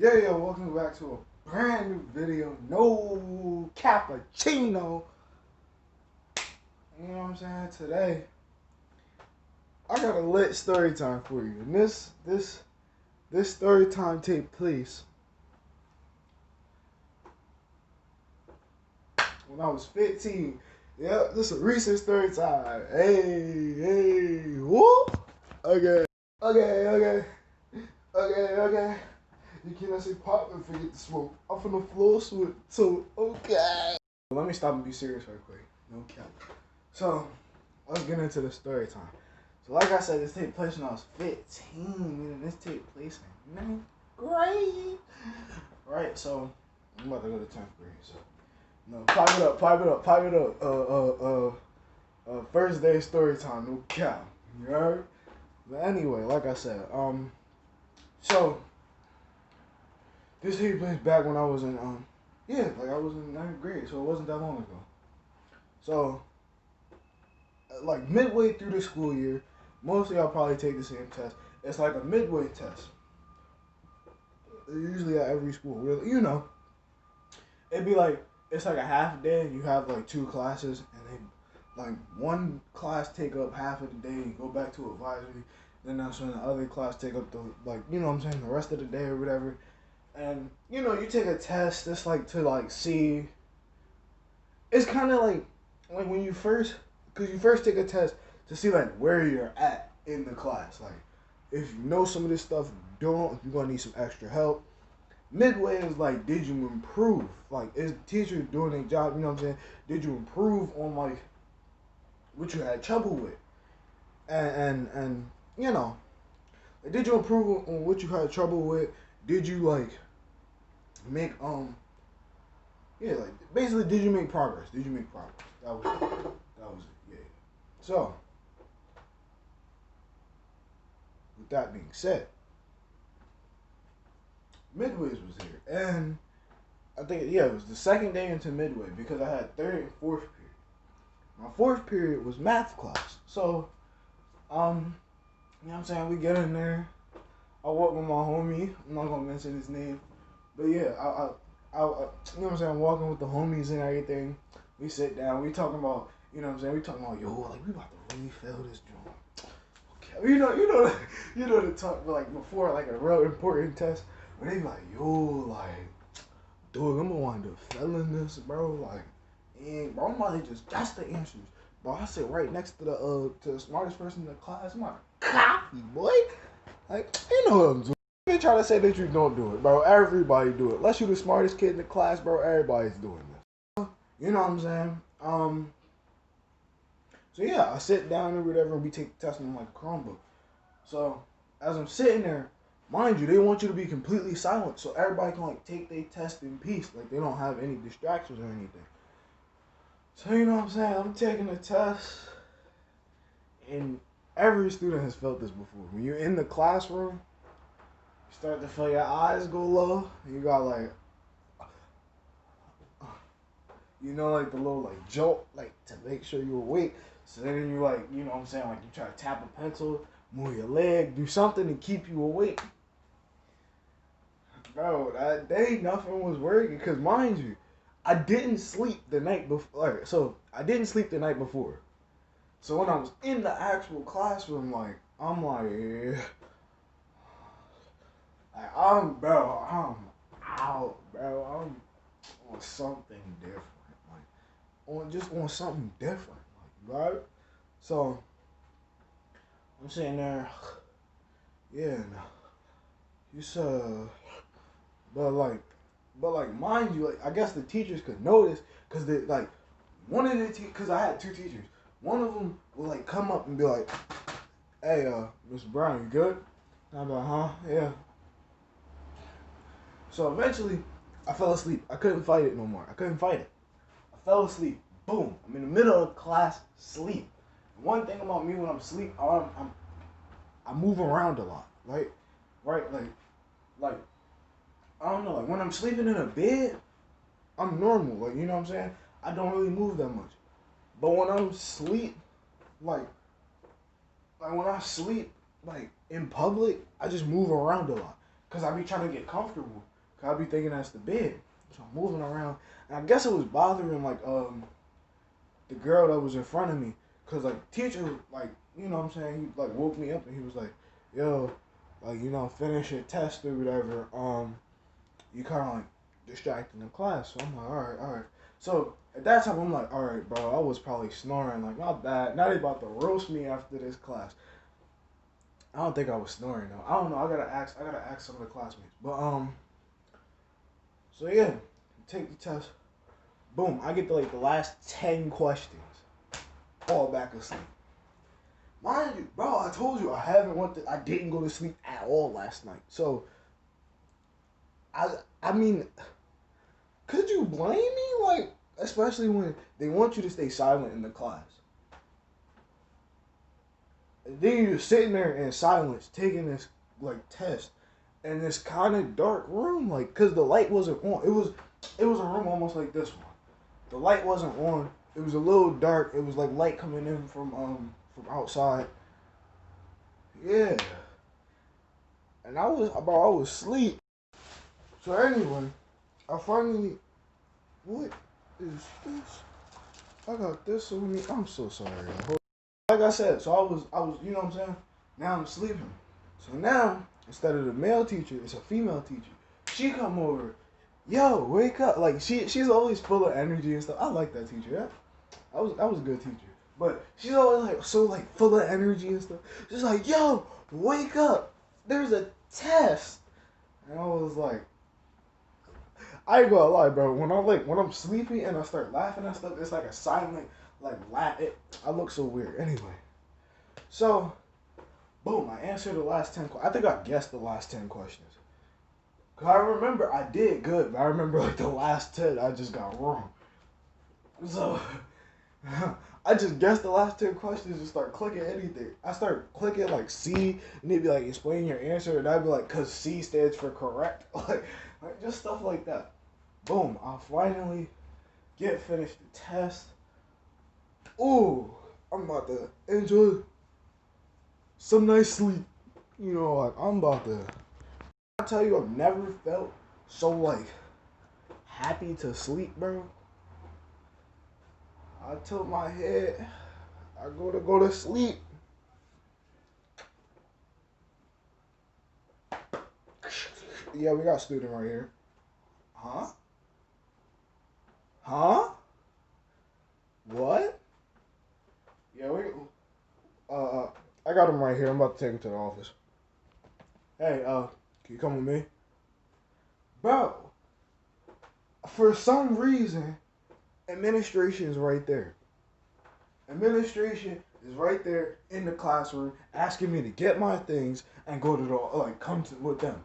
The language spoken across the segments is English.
Yeah, welcome back to a brand new video. No cappuccino. You know what I'm saying? Today, I got a lit story time for you. And this story time take place when I was 15. Yeah, this is a recent story time. Hey, whoop. Okay, okay. Okay. You cannot say pop and forget to smoke. I'm from the floor, so okay. Let me stop and be serious right quick. No cap. So, let's get into the story time. So, like I said, this take place when I was 15, meaning this take place in ninth grade. Right, so, I'm about to go to 10th grade, so. No, pipe it up. First day story time, no cap. You heard? But anyway, like I said, so, this take place back when I was in, I was in ninth grade, so it wasn't that long ago. So, like midway through the school year, most of y'all probably take the same test. It's like a midway test. Usually at every school, really, it'd be like it's like a half day. You have like two classes, and they like one class take up half of the day. You go back to advisory. Then that's when the other class take up the what I'm saying, the rest of the day or whatever. And you take a test. It's like to like see. It's kind of like when you first, because you first take a test to see like where you're at in the class. Like if you know some of this stuff, don't, you're gonna need some extra help. Midway is like, did you improve? Like, is the teacher doing their job? You know what I'm saying? Did you improve on like what you had trouble with? And like, did you improve on what you had trouble with? Did you like make like basically, did you make progress? Did you make progress? That was it. That was it. Yeah. So, with that being said, Midways was here, and I think it was the second day into Midway because I had third and fourth period. My fourth period was math class, so you know what I'm saying, we get in there. I walk with my homie. I'm not gonna mention his name, but yeah, you know what I'm saying, I'm walking with the homies and everything. We sit down. We talking about, you know what I'm saying, we talking about, yo, like we about to really fail this joint. Okay, you know the talk, like before like a real important test, where they be like, yo, like, dude, I'm gonna wind up failing this, bro. Like, and bro, I'm about to just guess the answers. Bro, I sit right next to the smartest person in the class. I'm like, copy, boy. Like, you know what I'm doing. They try to say that you don't do it, bro. Everybody do it. Unless you the smartest kid in the class, bro. Everybody's doing this. You know what I'm saying? So yeah, I sit down or whatever, and we take the test on like a Chromebook. So as I'm sitting there, mind you, they want you to be completely silent so everybody can like take their test in peace, like they don't have any distractions or anything. So you know what I'm saying? I'm taking the test, and every student has felt this before. When you're in the classroom, you start to feel your eyes go low, and you got like, like the little like jolt, like to make sure you're awake. So then you like, you know what I'm saying, like you try to tap a pencil, move your leg, do something to keep you awake. Bro, that day nothing was working because, mind you, I didn't sleep the night before. So I didn't sleep the night before. So when I was in the actual classroom, like I'm like, yeah, like I'm out, bro. I'm on something different, like on something different, like, right? So I'm sitting there, yeah, no, you said, but like, mind you, like I guess the teachers could notice because they like one of the because I had two teachers. One of them would like come up and be like, "Hey, Mr. Brown, you good?" And I'm like, "Huh? Yeah." So eventually, I fell asleep. I couldn't fight it no more. I couldn't fight it. I fell asleep. Boom! I'm in the middle of class, sleep. One thing about me when I'm asleep, I move around a lot, right? Right, like I don't know, like when I'm sleeping in a bed, I'm normal, like you know what I'm saying. I don't really move that much. But when I'm sleep, like when I sleep, like in public, I just move around a lot. Cause I be trying to get comfortable. Cause I be thinking that's the bed. So I'm moving around, and I guess it was bothering like the girl that was in front of me. Cause like teacher like you know what I'm saying he like woke me up and he was like, yo, like you know finish your test or whatever. You kind of like distracting the class. So I'm like, all right. So at that time I'm like, all right, bro. I was probably snoring. Like my bad. Now they about to roast me after this class. I don't think I was snoring though. I don't know. I gotta ask. I gotta ask some of the classmates. But so yeah, take the test. Boom. I get to like the last 10 questions. All back asleep. Mind you, bro. I told you I didn't go to sleep at all last night. So I I mean, could you blame me? Like, especially when they want you to stay silent in the class. And then you're sitting there in silence taking this like test in this kind of dark room, like, cause the light wasn't on. It was a room almost like this one. The light wasn't on. It was a little dark. It was like light coming in from outside. Yeah. And I was asleep. So anyway, I finally, what is this? I got this on me. I'm so sorry. Like I said, so you know what I'm saying? Now I'm sleeping. So now, instead of the male teacher, it's a female teacher. She come over, yo, wake up. Like she's always full of energy and stuff. I like that teacher. Yeah, I was a good teacher. But she's always like so like full of energy and stuff. She's like, yo, wake up. There's a test. And I was like, I ain't gonna lie, bro. When I'm sleepy and I start laughing and stuff, it's like a silent like laugh. I look so weird. Anyway, so boom, I answered the last 10. I think I guessed the last 10 questions. Cause I remember I did good, but I remember like the last 10 I just got wrong. So I just guessed the last 10 questions and start clicking anything. I start clicking like C, and they'd be like, explain your answer, and I'd be like, cause C stands for correct, like just stuff like that. Boom, I finally get finished the test. Ooh, I'm about to enjoy some nice sleep. You know, like I'm about to. I tell you, I've never felt so like happy to sleep, bro. I tilt my head, I go to sleep. Yeah, we got a student right here. Huh? Huh? What? Yeah, I got him right here. I'm about to take him to the office. Hey, can you come with me? Bro, for some reason, administration is right there. Administration is right there in the classroom asking me to get my things and go to come with them.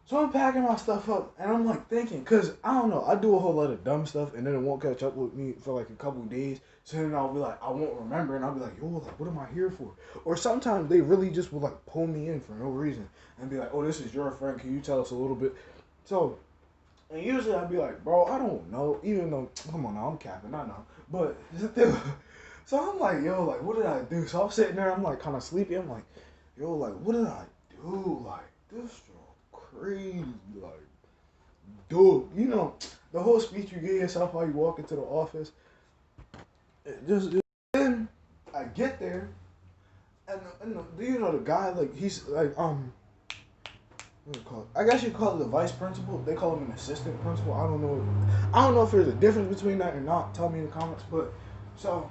So I'm packing my stuff up and I'm like thinking, cause I don't know, I do a whole lot of dumb stuff and then it won't catch up with me for like a couple days. So then I'll be like, I won't remember and I'll be like, yo, like, what am I here for? Or sometimes they really just will like pull me in for no reason and be like, oh, this is your friend. Can you tell us a little bit? So, and usually I'd be like, bro, I don't know. Even though, come on now, I'm capping, I know. But, so I'm like, yo, like, what did I do? So I'm sitting there, I'm like kind of sleepy. I'm like, yo, like, what did I do? Like, this crazy, like, dude, you know, the whole speech you give yourself while you walk into the office, just then I get there, and you know, the guy, like, he's, like, what do you call it? I guess you call it the vice principal, they call him an assistant principal, I don't know if there's a difference between that or not, tell me in the comments, but, so,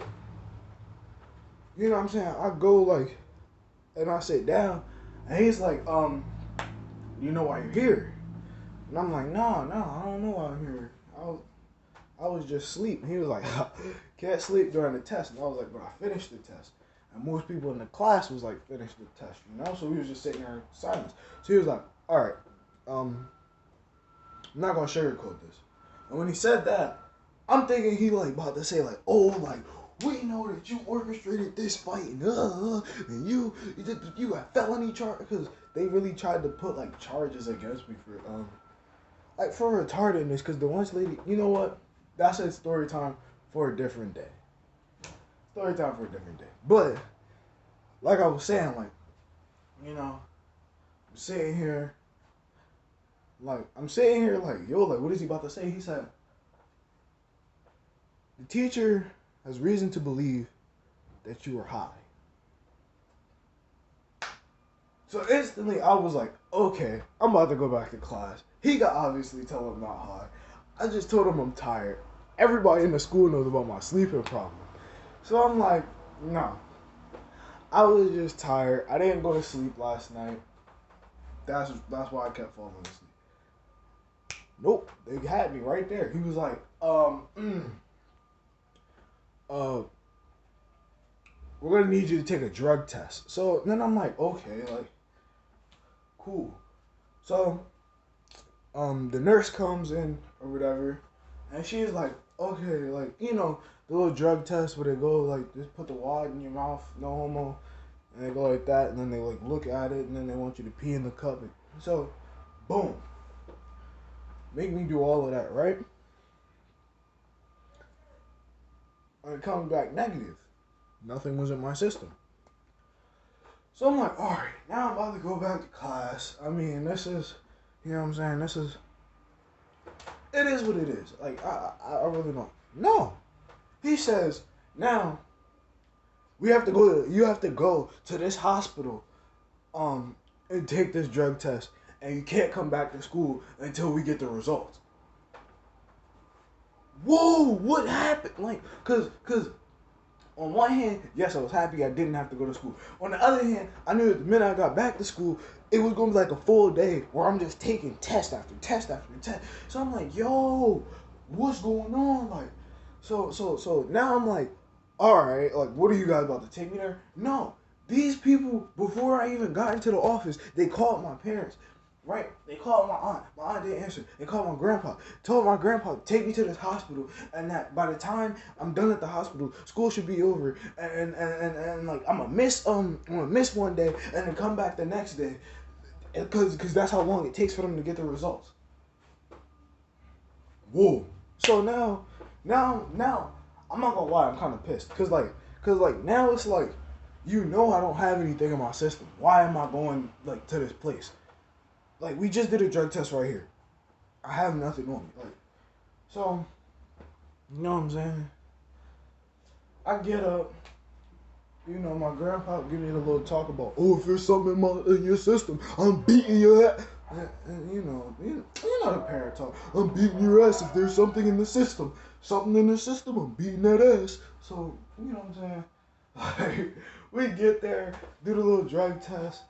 you know what I'm saying, I go, like, and I sit down, and he's like, you know why you're here? And I'm like, no, I don't know why I'm here. I was just asleep. And he was like, can't sleep during the test. And I was like, but I finished the test. And most people in the class was like, finished the test, you know? So we was just sitting there in silence. So he was like, all right, I'm not going to sugarcoat this. And when he said that, I'm thinking he like about to say like, oh, like, we know that you orchestrated this fight and you got felony charge. Because they really tried to put like charges against me for, like for retardedness, because the one lady, you know what? That's a story time for a different day. Story time for a different day. But, like I was saying, like, you know, I'm sitting here, Like, I'm sitting here like, yo, like, what is he about to say? He said, the teacher has reason to believe that you are high. So instantly, I was like, okay, I'm about to go back to class. He got obviously tell him I'm not high. I just told him I'm tired. Everybody in the school knows about my sleeping problem. So I'm like, no. I was just tired. I didn't go to sleep last night. That's why I kept falling asleep. Nope, they had me right there. He was like, we're gonna need you to take a drug test. So then I'm like, okay, like, cool. So, the nurse comes in or whatever, and she's like, okay, like, you know, the little drug test where they go like, just put the wad in your mouth, no homo, and they go like that, and then they like look at it, and then they want you to pee in the cup. So, boom, make me do all of that, right? And it comes back negative. Nothing was in my system. So I'm like, all right, now I'm about to go back to class. I mean, this is, you know what I'm saying? It is what it is. Like, I really don't. No. He says, now, you have to go to this hospital, and take this drug test, and you can't come back to school until we get the results. Whoa, what happened? Like, cause on one hand, yes, I was happy I didn't have to go to school. On the other hand, I knew that the minute I got back to school, it was going to be like a full day where I'm just taking test after test after test. So I'm like, yo, what's going on? Like, so now I'm like, all right, like, what are you guys about to take me there? No, these people, before I even got into the office, they called my parents. Right? They called my aunt. My aunt didn't answer. They called my grandpa. Told my grandpa to take me to this hospital, and that by the time I'm done at the hospital, school should be over, and like I'm gonna miss one day, and then come back the next day, because that's how long it takes for them to get the results. Whoa. So now, I'm not gonna lie. I'm kind of pissed, cause now it's like, you know, I don't have anything in my system. Why am I going like to this place? Like, we just did a drug test right here. I have nothing on me. Like, so, you know what I'm saying? I get up. You know, my grandpa give me a little talk about, oh, if there's something in your system, I'm beating your ass. And you know the parent talk. I'm beating your ass if there's something in the system. Something in the system, I'm beating that ass. So, you know what I'm saying? Like, we get there, do the little drug test.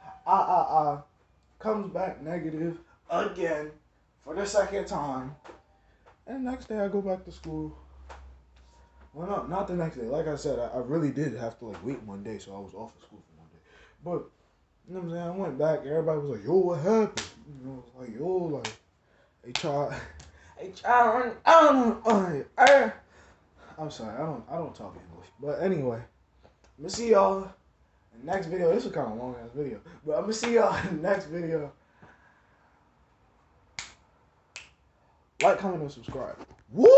Comes back negative again for the second time. And the next day I go back to school. Well, no, not the next day. Like I said, I really did have to like wait one day, so I was off of school for one day. But, you know what I'm saying? I went back, everybody was like, yo, what happened? You know, it was like, yo, like, they tried, I'm sorry, I don't talk English. But anyway, I'm gonna see y'all in the next video. This was kind of a long ass video. But I'm gonna see y'all in the next video. Like, comment, and subscribe. Woo!